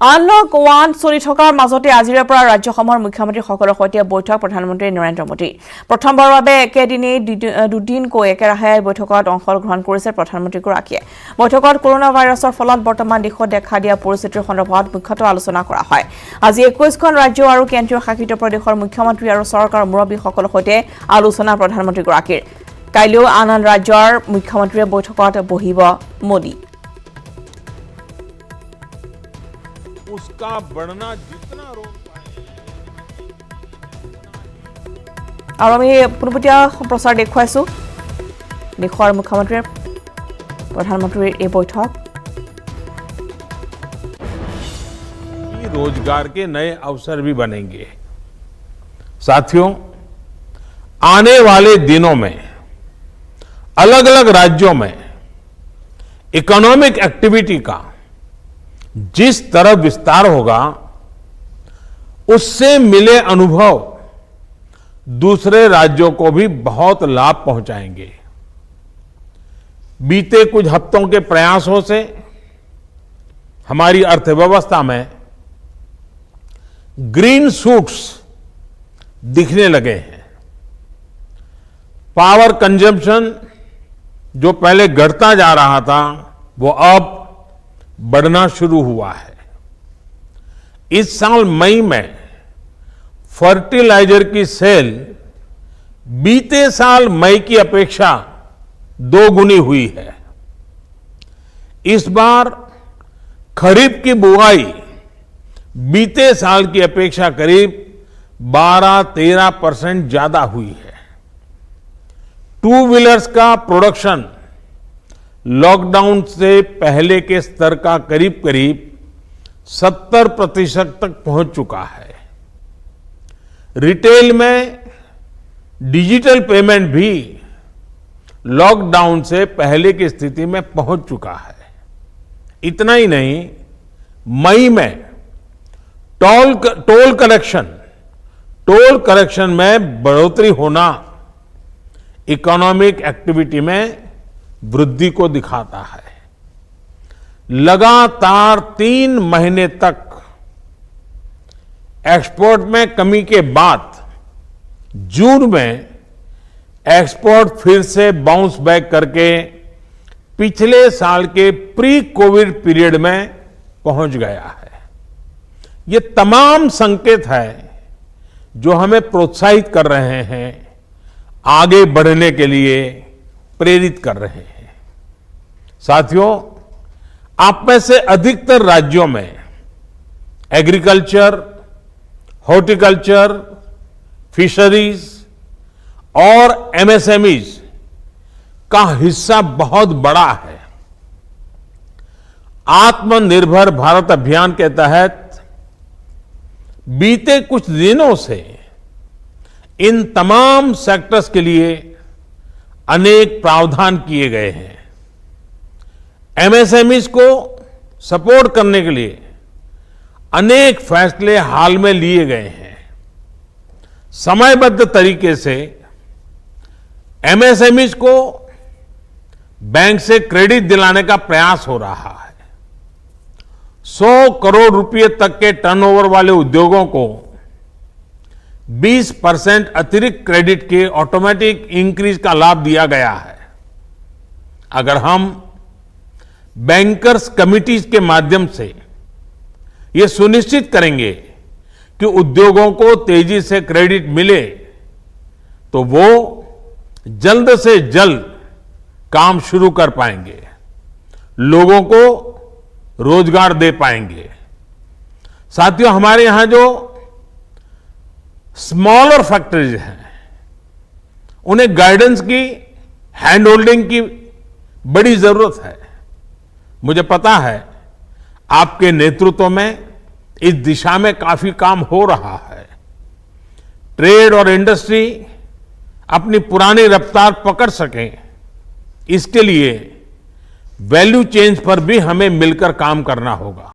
unlock 1 চলি থকাৰ মাজতে আজিৰে পৰা ৰাজ্যসমূহৰ মুখ্যমন্ত্ৰীসকলৰ সৈতে বৈঠক প্ৰধানমন্ত্ৰী নৰেন্দ্ৰ মোদী প্ৰথমবাৰৰ বাবে একেদিনেই দুদিনকৈ একেৰাহে বৈঠকত অংশগ্ৰহণ কৰিছে প্ৰধানমন্ত্ৰীগৰাকীয়ে বৈঠকত কৰোনা ভাইৰাছৰ ফলত বৰ্তমান দেশত দেখা দিয়া পৰিস্থিতিৰ সন্দৰ্ভত মুখ্যতঃ আলোচনা কৰা হয় আজি 21খন ৰাজ্য আৰু কেন্দ্ৰীয় শাসিত প্ৰদেশৰ মুখ্যমন্ত্ৰী আৰু চৰকাৰৰ মুৰব্বীসকলৰ সৈতে আলোচনা প্ৰধানমন্ত্ৰীগৰাকীৰ কাইলৈ আন ৰাজ্যৰ মুখ্যমন্ত্ৰীয়ে বৈঠকত বহিব মোদী उसका बढ़ना जितना रोक पाए আৰু আমি পুনপটীয়া সম্প্ৰচাৰ দেখুৱাইছো দেশৰ মুখ্যমন্ত্ৰীৰ প্ৰধানমন্ত্ৰীৰ এই বৈঠক रोजगार के नए अवसर भी बनेंगे साथियों आने वाले दिनों में अलग अलग राज्यों में इकोनॉमिक एक्टिविटी का जिस तरह विस्तार होगा उससे मिले अनुभव दूसरे राज्यों को भी बहुत लाभ पहुंचाएंगे बीते कुछ हफ्तों के प्रयासों से हमारी अर्थव्यवस्था में ग्रीन शूट्स दिखने लगे हैं पावर कंजम्पशन जो पहले घटता जा रहा था वो अब बढ़ना शुरू हुआ है इस साल मई में फर्टिलाइजर की सेल बीते साल मई की अपेक्षा 2 गुनी हुई है इस बार खरीफ की बुआई बीते साल की अपेक्षा करीब 12-13% ज्यादा हुई है 2 व्हीलर्स का प्रोडक्शन लॉकडाउन से पहले के स्तर का करीब करीब 70% तक पहुंच चुका है रिटेल में डिजिटल पेमेंट भी लॉकडाउन से पहले की स्थिति में पहुंच चुका है इतना ही नहीं मई में टोल कलेक्शन में बढ़ोतरी होना इकोनॉमिक एक्टिविटी में वृद्धि को दिखाता है लगातार 3 महीने तक एक्सपोर्ट में कमी के बाद जून में एक्सपोर्ट फिर से बाउंस बैक करके पिछले साल के प्री कोविड पीरियड में पहुंच गया है ये तमाम संकेत है जो हमें प्रोत्साहित कर रहे हैं आगे बढ़ने के लिए प्रेरित कर रहे हैं साथियों आप में से अधिकतर राज्यों में एग्रीकल्चर हॉर्टिकल्चर फिशरीज और एमएसएमईज का हिस्सा बहुत बड़ा है आत्मनिर्भर भारत अभियान के तहत बीते कुछ दिनों से इन तमाम सेक्टर्स के लिए अनेक प्रावधान किए गए हैं एमएसएमईज को सपोर्ट करने के लिए अनेक फैसले हाल में लिए गए हैं समयबद्ध तरीके से एमएसएमईज को बैंक से क्रेडिट दिलाने का प्रयास हो रहा है 100 करोड़ रुपए तक के टर्नओवर वाले उद्योगों को 20% अतिरिक्त क्रेडिट के ऑटोमेटिक इंक्रीज का लाभ दिया गया है अगर हम बैंकर्स कमिटीज के माध्यम से ये सुनिश्चित करेंगे कि उद्योगों को तेजी से क्रेडिट मिले तो वो जल्द से जल्द काम शुरू कर पाएंगे लोगों को रोजगार दे पाएंगे साथियों हमारे यहां जो स्मॉलर फैक्ट्रीज हैं उन्हें गाइडेंस की हैंड होल्डिंग की बड़ी जरूरत है मुझे पता है आपके नेतृत्व में इस दिशा में काफी काम हो रहा है ट्रेड और इंडस्ट्री अपनी पुरानी रफ्तार पकड़ सकें इसके लिए वैल्यू चेन्स पर भी हमें मिलकर काम करना होगा